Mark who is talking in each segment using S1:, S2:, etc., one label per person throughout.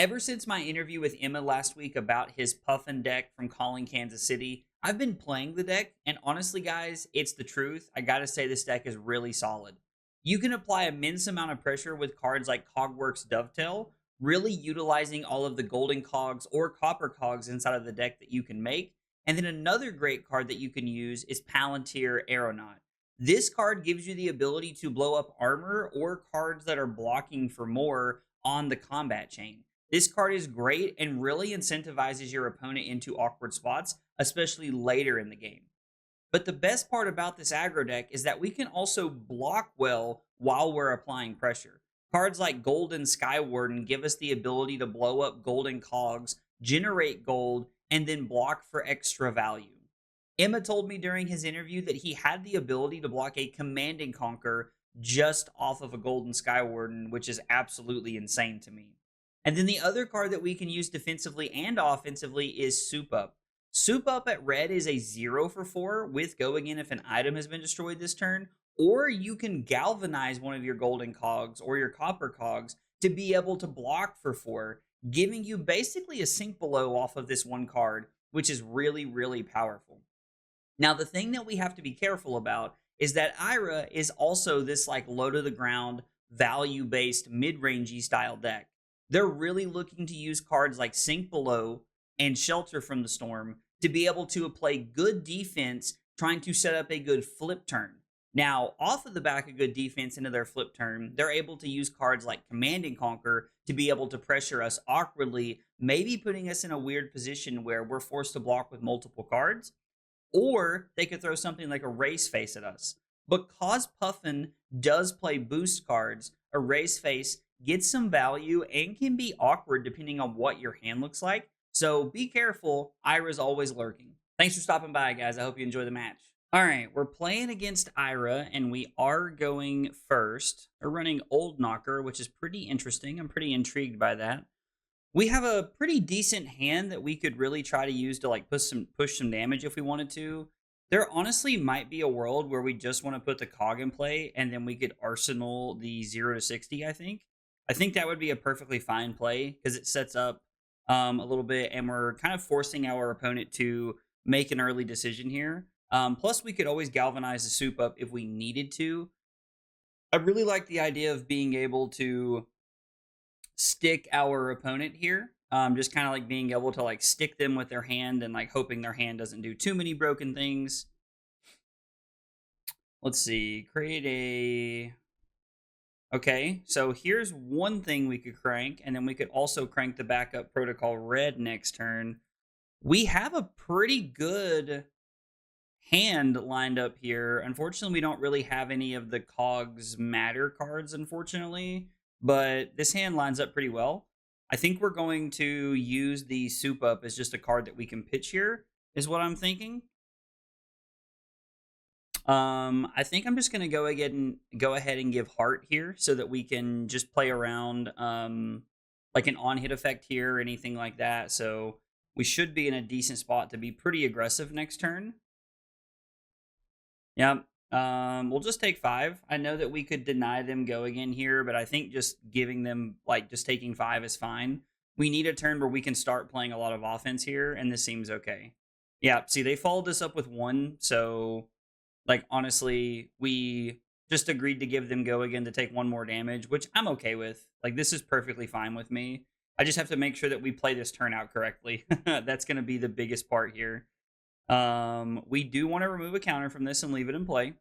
S1: Ever since my interview with Emma last week about his Puffin deck from Calling Kansas City, I've been playing the deck, and honestly, guys, it's the truth. I gotta say, this deck is really solid. You can apply immense amount of pressure with cards like Cogwerx Dovetail, really utilizing all of the golden cogs or copper cogs inside of the deck that you can make. And then another great card that you can use is Palantir Aeronought. This card gives you the ability to blow up armor or cards that are blocking for more on the combat chain. This card is great and really incentivizes your opponent into awkward spots, especially later in the game. But the best part about this aggro deck is that we can also block well while we're applying pressure. Cards like Golden Skywarden give us the ability to blow up golden cogs, generate gold, and then block for extra value. Emma told me during his interview that he had the ability to block a Command and Conquer just off of a Golden Skywarden, which is absolutely insane to me. And then the other card that we can use defensively and offensively is Soup Up. Soup Up at red is a 0 for 4 with Go Again if an item has been destroyed this turn, or you can galvanize one of your golden cogs or your copper cogs to be able to block for 4, giving you basically a sink below off of this one card, which is really, really powerful. Now, the thing that we have to be careful about is that Ira is also this like low to the ground, value-based, mid-rangey style deck. They're really looking to use cards like Sink Below and Shelter from the Storm to be able to play good defense, trying to set up a good flip turn. Now, off of the back of good defense into their flip turn, they're able to use cards like Command and Conquer to be able to pressure us awkwardly, maybe putting us in a weird position where we're forced to block with multiple cards. Or they could throw something like a Race Face at us. Because Puffin does play boost cards, a Race Face gets some value and can be awkward depending on what your hand looks like. So be careful. Ira's always lurking. Thanks for stopping by, guys. I hope you enjoy the match. All right, we're playing against Ira, and we are going first. We're running Old Knocker, which is pretty interesting. I'm pretty intrigued by that. We have a pretty decent hand that we could really try to use to like push some damage if we wanted to. There honestly might be a world where we just want to put the cog in play, and then we could arsenal the 0 to 60, I think. I think that would be a perfectly fine play because it sets up a little bit, and we're kind of forcing our opponent to make an early decision here. Plus, we could always galvanize the Soup Up if we needed to. I really like the idea of being able to stick our opponent here. Just kind of like being able to like stick them with their hand and like hoping their hand doesn't do too many broken things. Let's see. Create a... Okay, so here's one thing we could crank, and then we could also crank the backup protocol red next turn. We have a pretty good hand lined up here. Unfortunately, we don't really have any of the cogs matter cards, unfortunately, but this hand lines up pretty well. I think we're going to use the Soup Up as just a card that we can pitch here, is what I'm thinking. I think I'm just going to go ahead and give Heart here so that we can just play around like an on-hit effect here or anything like that. So we should be in a decent spot to be pretty aggressive next turn. Yep. We'll just take 5. I know that we could deny them Go Again here, but I think just giving them, like, just taking 5 is fine. We need a turn where we can start playing a lot of offense here, and this seems okay. Yeah, see, they followed this up with 1, so... Like, honestly, we just agreed to give them Go Again to take 1 more damage, which I'm okay with. Like, this is perfectly fine with me. I just have to make sure that we play this turn out correctly. That's going to be the biggest part here. We do want to remove a counter from this and leave it in play.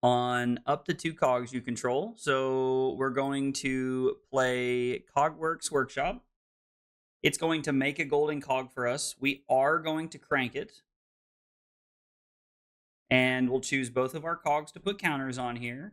S1: On up to 2 cogs you control. So we're going to play Cogwerx Workshop. It's going to make a golden cog for us. We are going to crank it. And we'll choose both of our cogs to put counters on here.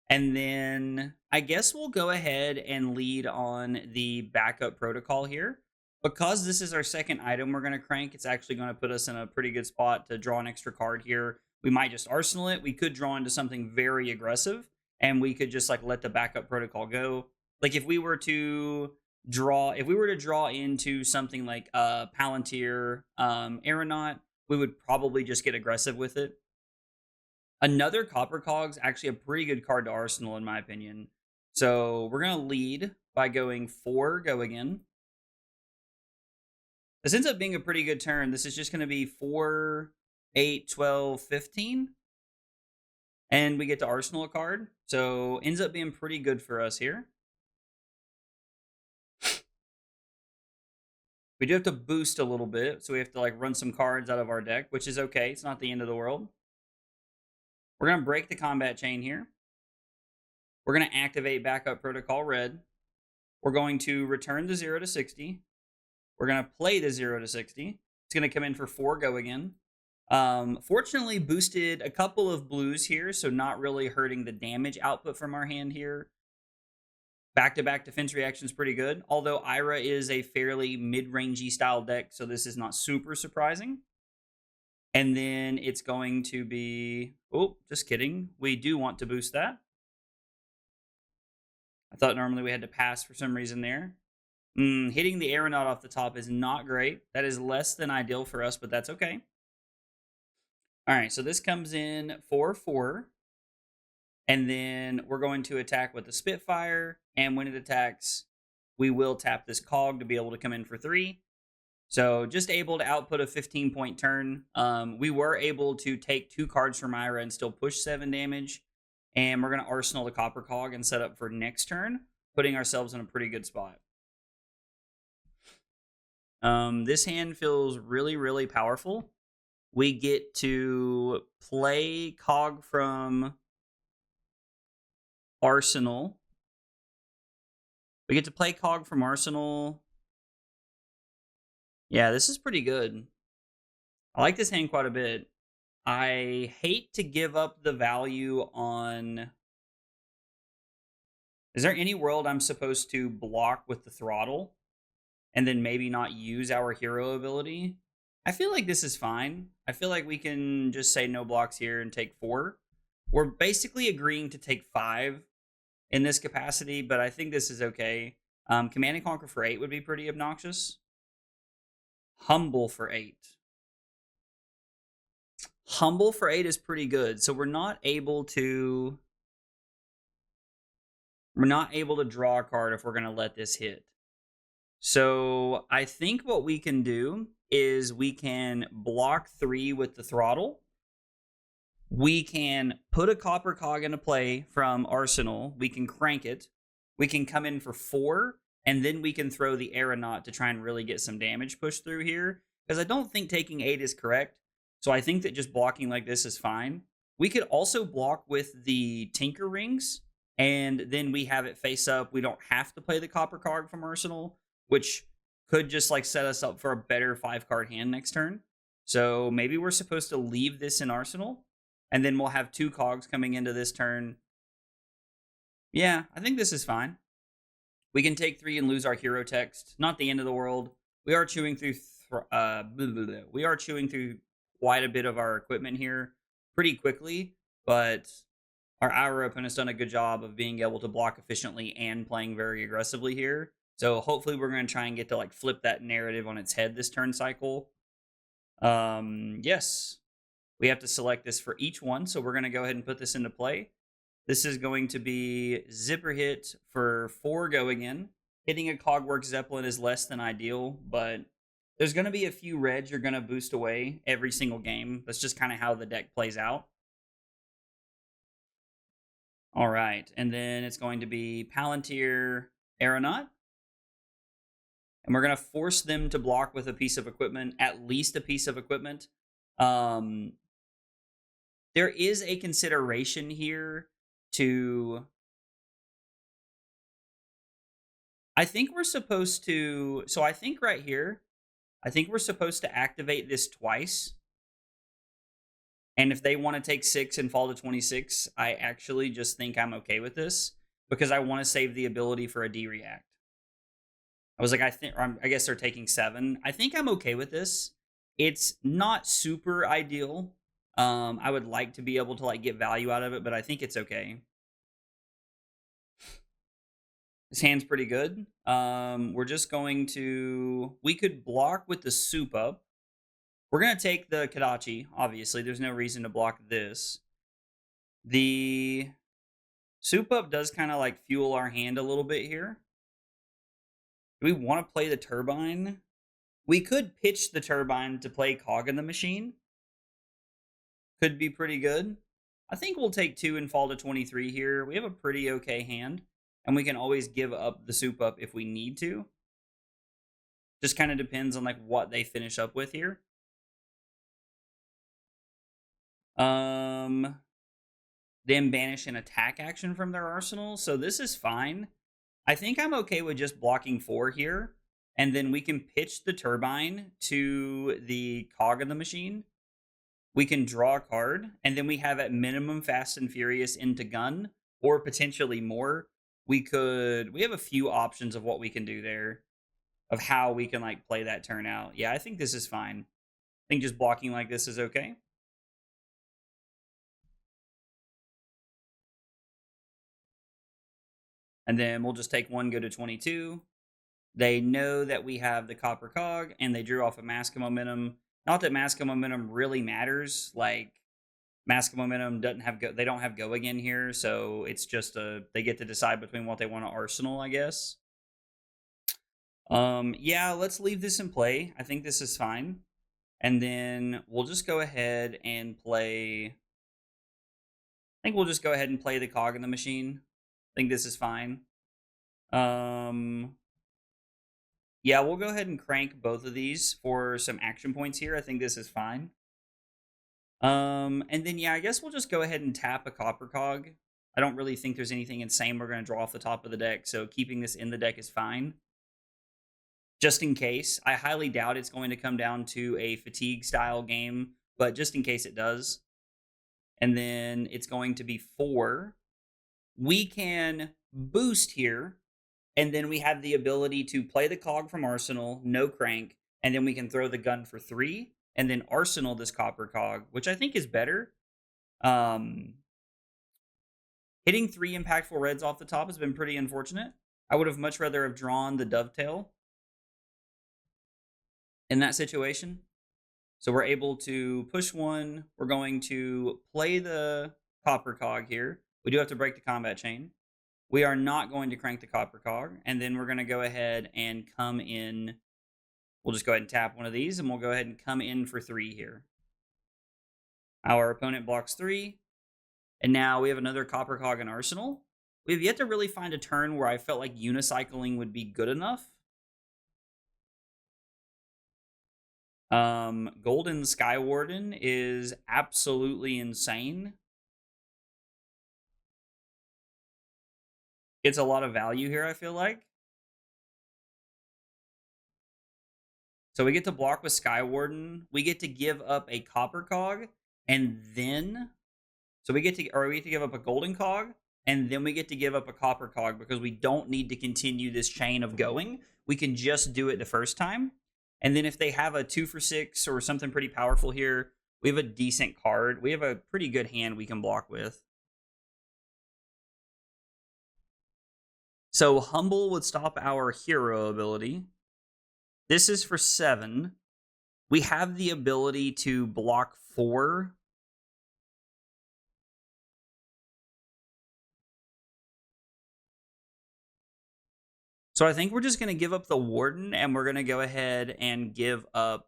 S1: And then I guess we'll go ahead and lead on the backup protocol here. Because this is our second item we're going to crank, it's actually going to put us in a pretty good spot to draw an extra card here. We might just arsenal it. We could draw into something very aggressive. And we could just like let the backup protocol go. Like if we were to draw into something like Palantir Aeronought, we would probably just get aggressive with it. Another Copper Cog's actually a pretty good card to arsenal, in my opinion. So we're going to lead by going 4, go again. This ends up being a pretty good turn. This is just going to be 4, 8, 12, 15. And we get to arsenal a card. So ends up being pretty good for us here. We do have to boost a little bit. So we have to like run some cards out of our deck, which is okay. It's not the end of the world. We're going to break the combat chain here. We're going to activate Backup Protocol Red. We're going to return the 0 to 60. We're going to play the 0 to 60. It's going to come in for 4, go again. Fortunately, boosted a couple of blues here, so not really hurting the damage output from our hand here. Back-to-back defense reaction is pretty good, although Ira is a fairly mid-rangey style deck, so this is not super surprising. And then it's going to be... Oh, just kidding. We do want to boost that. I thought normally we had to pass for some reason there. Hitting the Aeronought off the top is not great. That is less than ideal for us, but that's okay. All right, so this comes in 4/4. And then we're going to attack with the Spitfire. And when it attacks, we will tap this Cog to be able to come in for 3. So just able to output a 15-point turn. We were able to take 2 cards from Ira and still push 7 damage. And we're going to arsenal the Copper Cog and set up for next turn, putting ourselves in a pretty good spot. This hand feels really, really powerful. We get to play Cog from Arsenal. We get to play Cog from Arsenal. Yeah, this is pretty good. I like this hand quite a bit. I hate to give up the value on... Is there any world I'm supposed to block with the Throttle and then maybe not use our hero ability? I feel like this is fine. I feel like we can just say no blocks here and take 4. We're basically agreeing to take 5 in this capacity, but I think this is okay. Command and Conquer for 8 would be pretty obnoxious. Humble for 8. Humble for 8 is pretty good. So we're not able to draw a card if we're going to let this hit. So I think what we can do is we can block 3 with the Throttle. We can put a Copper Cog into play from Arsenal. We can crank it. We can come in for 4, and then we can throw the Aeronaut to try and really get some damage pushed through here. Because I don't think taking 8 is correct. So I think that just blocking like this is fine. We could also block with the Tinker Rings, and then we have it face up. We don't have to play the Copper Cog from Arsenal, which could just like set us up for a better 5-card hand next turn. So maybe we're supposed to leave this in Arsenal, and then we'll have 2 cogs coming into this turn. Yeah, I think this is fine. We can take 3 and lose our hero text. Not the end of the world. We are chewing through quite a bit of our equipment here pretty quickly, but our Ira opponent has done a good job of being able to block efficiently and playing very aggressively here. So hopefully we're going to try and get to like flip that narrative on its head this turn cycle. Yes, we have to select this for each one. So we're going to go ahead and put this into play. This is going to be Zipper Hit for 4 go again. Hitting a Cogwerx Zeppelin is less than ideal, but there's going to be a few reds you're going to boost away every single game. That's just kind of how the deck plays out. All right, and then it's going to be Palantir Aeronought. And we're going to force them to block with a piece of equipment, at least a piece of equipment. There is a consideration here to... I think we're supposed to... So I think right here, I think we're supposed to activate this twice. And if they want to take 6 and fall to 26, I actually just think I'm okay with this, because I want to save the ability for a D-React. I was like, I guess they're taking 7. I think I'm okay with this. It's not super ideal. I would like to be able to like get value out of it, but I think it's okay. This hand's pretty good. We're just going to... We could block with the soup up. We're going to take the Kadachi, obviously. There's no reason to block this. The Soup Up does kind of like fuel our hand a little bit here. Do we want to play the turbine? We could pitch the turbine to play Cog in the machine. Could be pretty good. I think we'll take 2 and fall to 23 here. We have a pretty okay hand, and we can always give up the Soup Up if we need to. Just kind of depends on like what they finish up with here. Them banish an attack action from their arsenal, so this is fine. I think I'm okay with just blocking 4 here, and then we can pitch the turbine to the Cog in the machine. We can draw a card, and then we have at minimum Fast and Furious into gun, or potentially more. We have a few options of what we can do there, of how we can like play that turn out. Yeah, I think this is fine. I think just blocking like this is okay. And then we'll just take 1, go to 22. They know that we have the Copper Cog, and they drew off a Mask of Momentum. Not that Mask of Momentum really matters. Like, Mask of Momentum doesn't have go. They don't have go again here, so it's just they get to decide between what they want to arsenal, I guess. Yeah, let's leave this in play. I think this is fine. And then we'll just go ahead and play. I think we'll just go ahead and play the Cog in the machine. I think this is fine. Yeah, we'll go ahead and crank both of these for some action points here. I think this is fine. And then, yeah, I guess we'll just go ahead and tap a Copper Cog. I don't really think there's anything insane we're going to draw off the top of the deck, so keeping this in the deck is fine. Just in case. I highly doubt it's going to come down to a fatigue-style game, but just in case it does. And then it's going to be 4. We can boost here, and then we have the ability to play the Cog from Arsenal, no crank, and then we can throw the gun for 3, and then Arsenal this Copper Cog, which I think is better. Hitting 3 impactful reds off the top has been pretty unfortunate. I would have much rather have drawn the Dovetail in that situation. So we're able to push 1. We're going to play the Copper Cog here. We do have to break the combat chain. We are not going to crank the Copper Cog, and then we're going to go ahead and come in. We'll just go ahead and tap one of these, and we'll go ahead and come in for 3 here. Our opponent blocks 3, and now we have another Copper Cog in Arsenal. We have yet to really find a turn where I felt like unicycling would be good enough. Golden Skywarden is absolutely insane. It's a lot of value here, I feel like. So we get to block with Skywarden. We get to give up a Copper Cog, and then... So we get to give up a Golden Cog, and then we get to give up a Copper Cog because we don't need to continue this chain of going. We can just do it the first time. And then if they have a 2 for 6 or something pretty powerful here, we have a decent card. We have a pretty good hand we can block with. So Humble would stop our hero ability. This is for 7. We have the ability to block 4. So I think we're just going to give up the Warden, and we're going to go ahead and give up...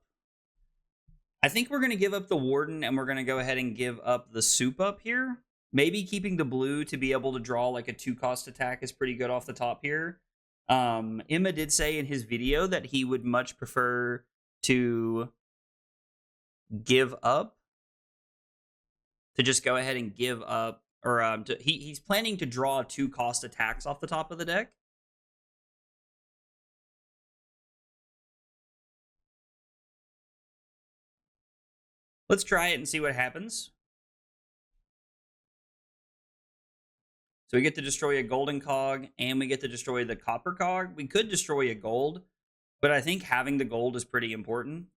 S1: I think we're going to give up the Warden, and we're going to go ahead and give up the Soup Up here. Maybe keeping the blue to be able to draw like a 2-cost attack is pretty good off the top here. Emma did say in his video that he would much prefer to give up. To just go ahead and give up. Or he's planning to draw 2-cost attacks off the top of the deck. Let's try it and see what happens. So we get to destroy a Golden Cog, and we get to destroy the Copper Cog. We could destroy a gold, but I think having the gold is pretty important.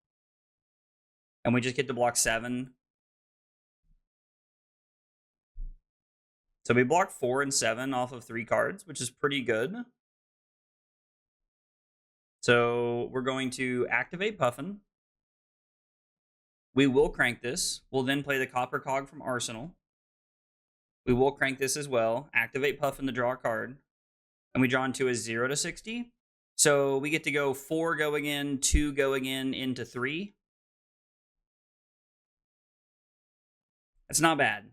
S1: And we just get to block 7. So we block 4 and 7 off of 3 cards, which is pretty good. So we're going to activate Puffin. We will crank this. We'll then play the Copper Cog from Arsenal. We will crank this as well. Activate Puffin to draw a card. And we draw into a 0 to 60. So we get to go 4 going in, 2 going in, into 3. That's not bad.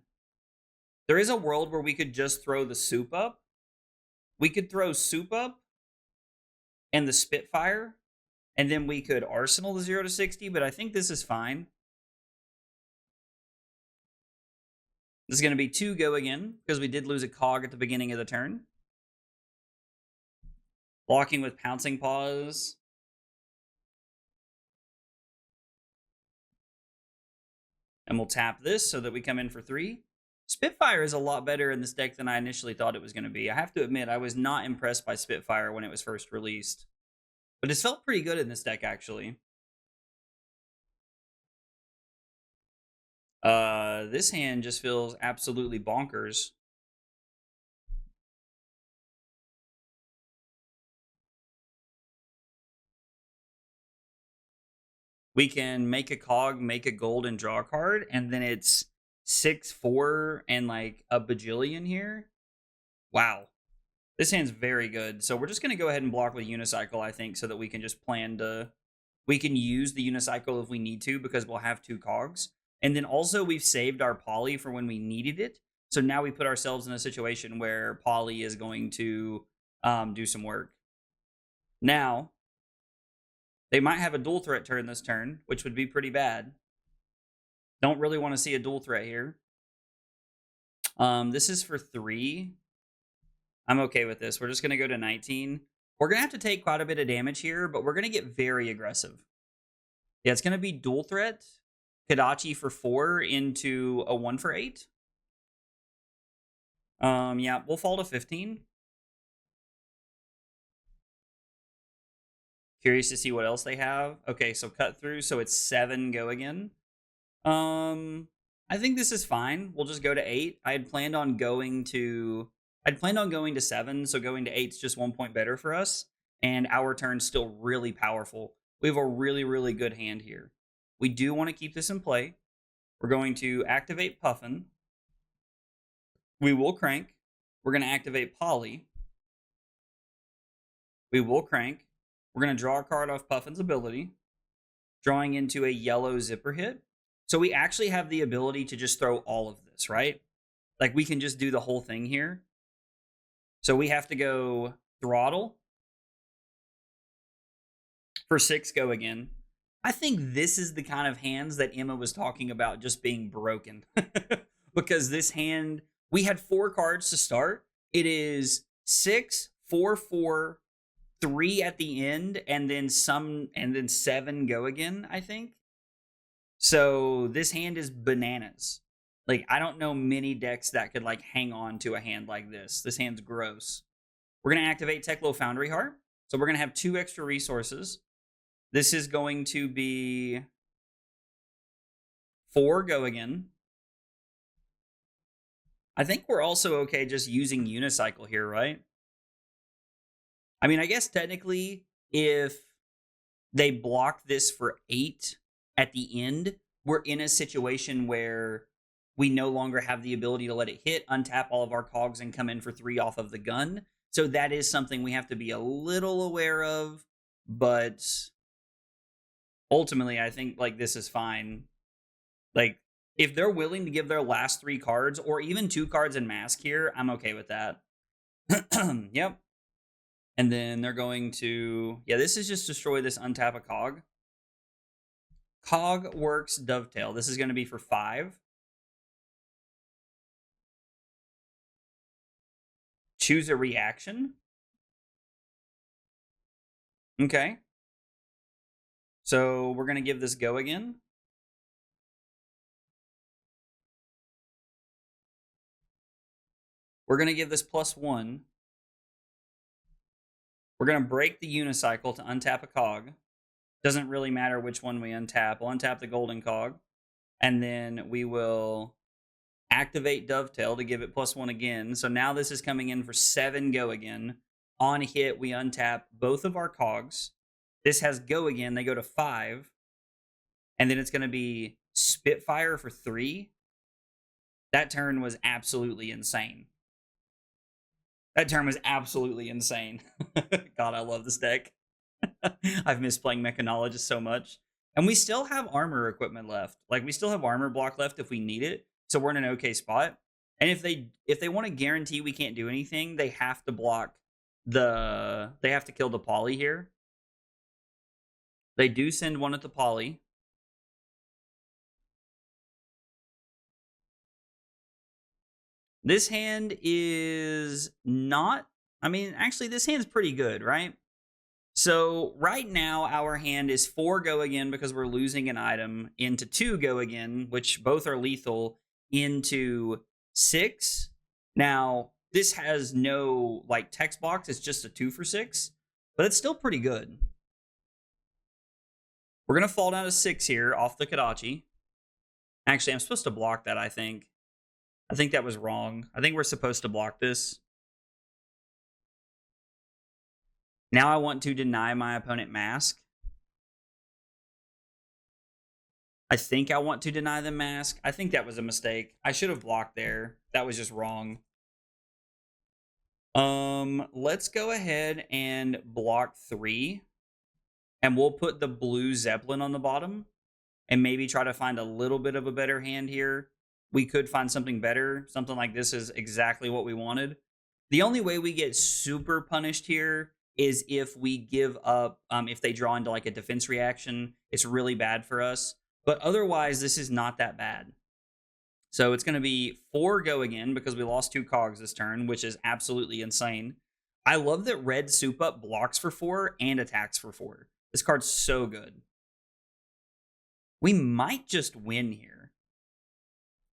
S1: There is a world where we could just throw the soup up. We could throw soup up and the Spitfire, and then we could arsenal the 0 to 60, but I think this is fine. This is going to be 2 go again, because we did lose a cog at the beginning of the turn. Blocking with Pouncing Paws. And we'll tap this so that we come in for 3. Spitfire is a lot better in this deck than I initially thought it was going to be. I have to admit, I was not impressed by Spitfire when it was first released. But it's felt pretty good in this deck, actually. This hand just feels absolutely bonkers. We can make a cog, make a gold, and draw a card, and then it's 6-4 and like a bajillion here. Wow. This hand's very good. So we're just going to go ahead and block with Unicycle, I think, so that we can just plan to... We can use the Unicycle if we need to, because we'll have 2 cogs. And then also we've saved our Polly for when we needed it. So now we put ourselves in a situation where Polly is going to do some work. Now, they might have a dual threat turn this turn, which would be pretty bad. Don't really want to see a dual threat here. This is for 3. I'm okay with this. We're just going to go to 19. We're going to have to take quite a bit of damage here, but we're going to get very aggressive. Yeah, it's going to be dual threat. Kadachi for 4 into a 1 for 8. Yeah, we'll fall to 15. Curious to see what else they have. Okay, so cut through, so it's 7 go again. I think this is fine. We'll just go to 8. I had planned on going to 7, so going to 8 is just 1 point better for us. And our turn's still really powerful. We have a really, really good hand here. We do want to keep this in play. We're going to activate Puffin. We will crank. We're going to activate Polly. We will crank. We're going to draw a card off Puffin's ability, drawing into a yellow zipper hit. So we actually have the ability to just throw all of this, right? Like we can just do the whole thing here. So we have to go Throttle. For 6 go again. I think this is the kind of hands that Emma was talking about just being broken. Because this hand, we had 4 cards to start. It is 6, 4, 4, 3 at the end, and then 7 go again, I think. So this hand is bananas. Like, I don't know many decks that could like hang on to a hand like this. This hand's gross. We're going to activate Teklo Foundry Heart. So we're going to have 2 extra resources. This is going to be 4 go again. I think we're also okay just using Unicycle here, right? I mean, I guess technically if they block this for 8 at the end, we're in a situation where we no longer have the ability to let it hit, untap all of our cogs, and come in for 3 off of the gun. So that is something we have to be a little aware of, but ultimately, I think like this is fine. Like, if they're willing to give their last 3 cards, or even 2 cards in mask here, I'm okay with that. Yep. And then they're going to... Yeah, this is just destroy this, untap a cog. Cogwerx Dovetail. This is going to be for 5. Choose a reaction. Okay. So we're going to give this go again. We're going to give this +1. We're going to break the Unicycle to untap a cog. Doesn't really matter which one we untap. We'll untap the Golden Cog. And then we will activate Dovetail to give it +1 again. So now this is coming in for 7 go again. On hit, we untap both of our cogs. This has go again. They go to 5. And then it's going to be Spitfire for 3. That turn was absolutely insane. That turn was absolutely insane. God, I love this deck. I've missed playing Mechanologist so much. And we still have armor equipment left. Like, we still have armor block left if we need it. So we're in an okay spot. And if they want to guarantee we can't do anything, they have to block they have to kill the Polly here. They do send one at the Polly. This hand is not, I mean, actually this hand's pretty good, right? So right now our hand is 4 go again because we're losing an item, into 2 go again, which both are lethal, into 6. Now, this has no like text box, it's just a 2 for 6, but it's still pretty good. We're going to fall down to 6 here off the Kadachi. Actually, I'm supposed to block that, I think. I think that was wrong. I think we're supposed to block this. Now I want to deny my opponent mask. I think I want to deny them mask. I think that was a mistake. I should have blocked there. That was just wrong. Let's go ahead and block 3. And we'll put the blue Zeppelin on the bottom. And maybe try to find a little bit of a better hand here. We could find something better. Something like this is exactly what we wanted. The only way we get super punished here is if we give up, if they draw into like a defense reaction. It's really bad for us. But otherwise, this is not that bad. So it's going to be 4 go again because we lost 2 cogs this turn, which is absolutely insane. I love that red Soup Up blocks for 4 and attacks for 4. This card's so good. We might just win here.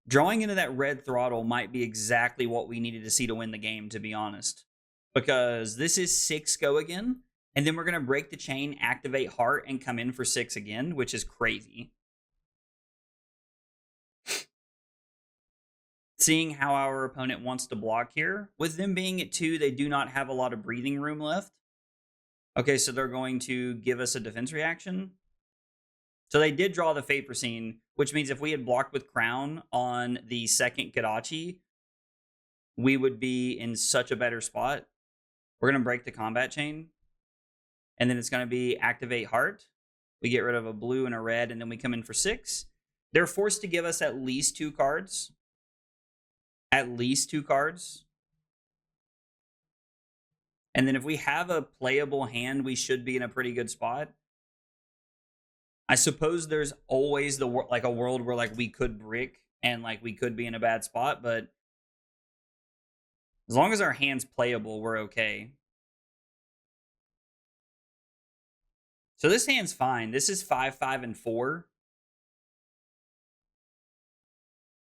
S1: Drawing into that red Throttle might be exactly what we needed to see to win the game, to be honest. Because this is 6 go again, and then we're going to break the chain, activate Heart, and come in for 6 again, which is crazy. Seeing how our opponent wants to block here. With them being at 2, they do not have a lot of breathing room left. Okay, so they're going to give us a defense reaction. So they did draw the Fate Foreseen, which means if we had blocked with Crown on the second Kadachi, we would be in such a better spot. We're going to break the combat chain. And then it's going to be activate Heart. We get rid of a blue and a red, and then we come in for 6. They're forced to give us at least 2 cards. At least 2 cards. And then if we have a playable hand, we should be in a pretty good spot. I suppose there's always a world where like we could brick and like we could be in a bad spot, but as long as our hand's playable, we're okay. So this hand's fine. This is 5, 5, and 4.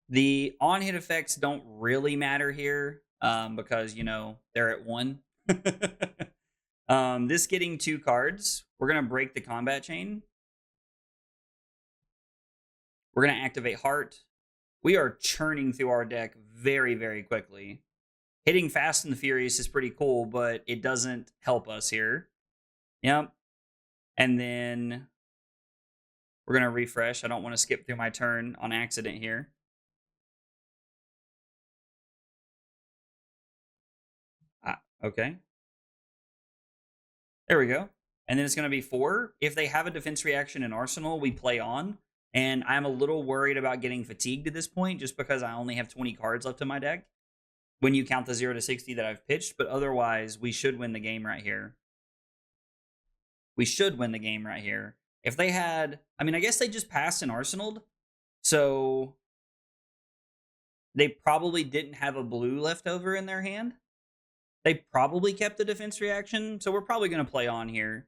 S1: The on-hit effects don't really matter here because, you know, they're at 1. This getting 2 cards. We're going to break the combat chain. We're going to activate Heart. We are churning through our deck very, very quickly. Hitting Fast and the Furious is pretty cool, but it doesn't help us here. Yep. And then we're going to refresh. I don't want to skip through my turn on accident here. Okay. There we go. And then it's going to be 4. If they have a defense reaction in Arsenal, we play on. And I'm a little worried about getting fatigued at this point just because I only have 20 cards left in my deck when you count the 0 to 60 that I've pitched. But otherwise, we should win the game right here. We should win the game right here. If they had, I mean, I guess they just passed an Arsenal. So they probably didn't have a blue left over in their hand. They probably kept the defense reaction. So we're probably going to play on here.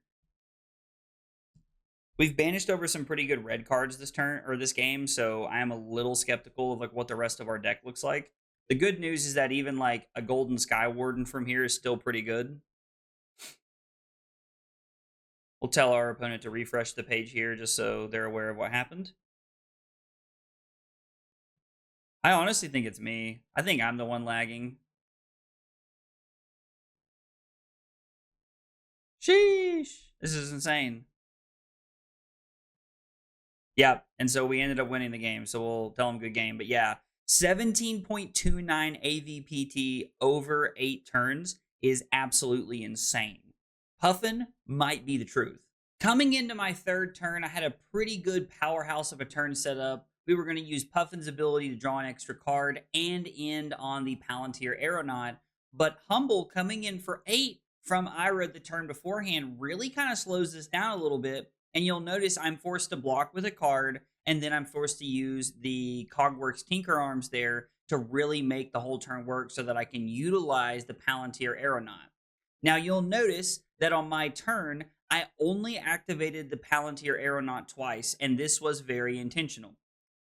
S1: We've banished over some pretty good red cards this turn or this game, so I am a little skeptical of like what the rest of our deck looks like. The good news is that even like a Golden Skywarden from here is still pretty good. We'll tell our opponent to refresh the page here just so they're aware of what happened. I honestly think it's me. I think I'm the one lagging. Sheesh. This is insane. Yeah, and so we ended up winning the game, so we'll tell them good game. But yeah, 17.29 AVPT over 8 turns is absolutely insane. Puffin might be the truth. Coming into my third turn, I had a pretty good powerhouse of a turn set up. We were going to use Puffin's ability to draw an extra card and end on the Palantir Aeronought, but Humble coming in for 8 from Ira the turn beforehand really kind of slows this down a little bit, and you'll notice I'm forced to block with a card, and then I'm forced to use the Cogwerx Tinker Arms there to really make the whole turn work so that I can utilize the Palantir Aeronaut. Now you'll notice that on my turn, I only activated the Palantir Aeronaut twice, and this was very intentional.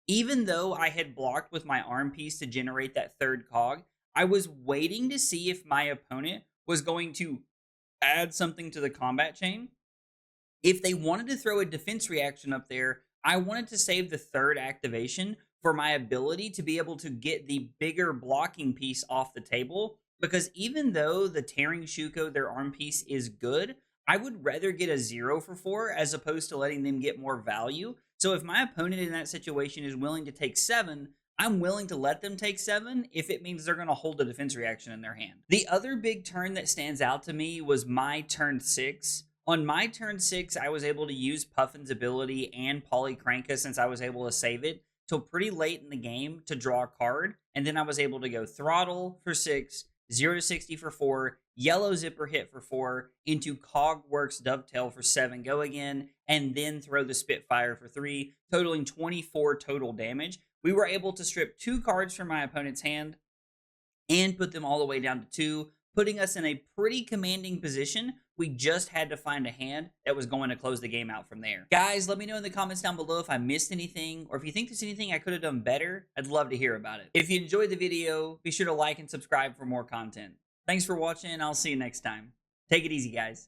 S1: Even though I had blocked with my arm piece to generate that third cog, I was waiting to see if my opponent was going to add something to the combat chain. If they wanted to throw a defense reaction up there, I wanted to save the third activation for my ability to be able to get the bigger blocking piece off the table, because even though the Tearing Shuko, their arm piece, is good, I would rather get a 0 for 4 as opposed to letting them get more value. So if my opponent in that situation is willing to take 7, I'm willing to let them take 7 if it means they're going to hold a defense reaction in their hand. The other big turn that stands out to me was my turn 6. On my turn 6, I was able to use Puffin's ability and Polly Cranka, since I was able to save it, till pretty late in the game to draw a card. And then I was able to go Throttle for 6, 0 to 60 for 4, Yellow Zipper Hit for 4, into Cogwerx Dovetail for 7, go again, and then throw the Spitfire for 3, totaling 24 total damage. We were able to strip 2 cards from my opponent's hand and put them all the way down to 2, putting us in a pretty commanding position. We just had to find a hand that was going to close the game out from there. Guys, let me know in the comments down below if I missed anything, or if you think there's anything I could have done better. I'd love to hear about it. If you enjoyed the video, be sure to like and subscribe for more content. Thanks for watching, and I'll see you next time. Take it easy, guys.